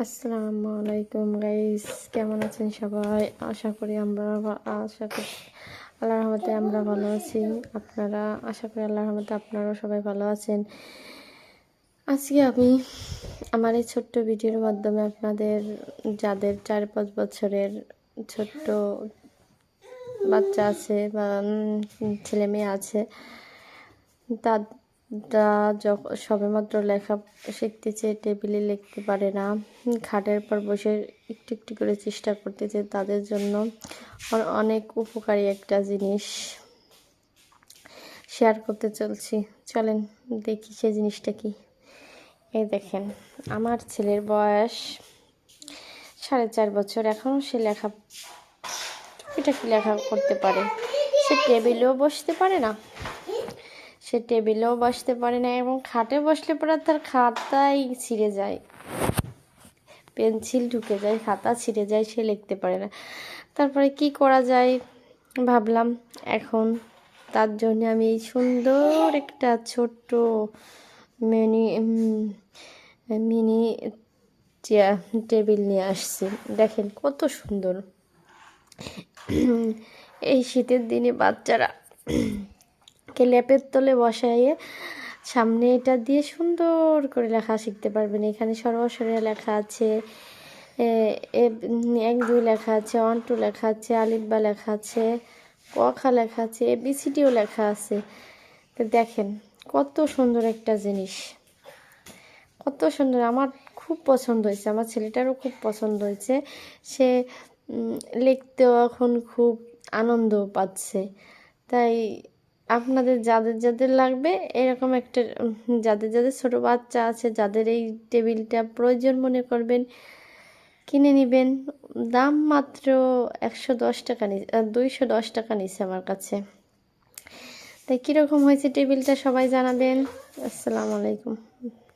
আসসালামু আলাইকুম গাইস, কেমন আছেন সবাই? আশা করি আল্লাহর রহমতে আমরা ভালো আছি। আপনারা আশা করি আল্লাহর রহমতে আপনারাও সবাই ভালো আছেন। আজকে আমি আমার এই ছোট্ট ভিডিওর মাধ্যমে আপনাদের যাদের 4-5 বছরের ছোট্ট বাচ্চা আছে বা ছেলে মেয়ে আছে, তারা সবেমাত্র লেখা শিখতেছে, টেবিলে লিখতে পারে না, খাটের পর বসে একটু একটু করে চেষ্টা করতেছে, তাদের জন্য অনেক উপকারী একটা জিনিস শেয়ার করতে চলছি। চলেন দেখি সেই জিনিসটা কি। এই দেখেন, আমার ছেলের বয়স 4.5 বছর। এখনও সে টুকিটাকি লেখা করতে পারে। সে টেবিলেও বসতে পারে না, এবং খাটে বসলে পরে তার খাতাই ছিঁড়ে যায়, পেন্সিল ঢুকে যায়, খাতা ছিঁড়ে যায়, সে লিখতে পারে না। তারপরে কি করা যায় ভাবলাম, এখন তার জন্য আমি এই সুন্দর একটা ছোট্ট মিনি চেয়ার টেবিল নিয়ে আসছি। দেখেন কত সুন্দর। এই শীতের দিনে বাচ্চারা ল্যাপের তলে বসাইয়ে সামনে এটা দিয়ে সুন্দর করে লেখা শিখতে পারবেন। এখানে সর্বসরে লেখা আছে, 1-2 লেখা আছে, 1-2 লেখা আছে, আলিফ বা লেখা আছে, ক খ লেখা আছে, ABCDও লেখা আছে। তো দেখেন কত সুন্দর একটা জিনিস, কত সুন্দর। আমার খুব পছন্দ হয়েছে, আমার ছেলেটারও খুব পছন্দ হয়েছে। সে লিখতেও এখন খুব আনন্দ পাচ্ছে। তাই আপনাদের যাদের যাদের লাগবে এরকম একটা, যাদের যাদের ছোটো বাচ্চা আছে, যাদের এই টেবিলটা প্রয়োজন মনে করবেন, কিনে নেবেন। দাম মাত্র 110 টাকা, 210 টাকা নিচ্ছে আমার কাছে। তাই কীরকম হয়েছে টেবিলটা সবাই জানাবেন। আসসালামু আলাইকুম।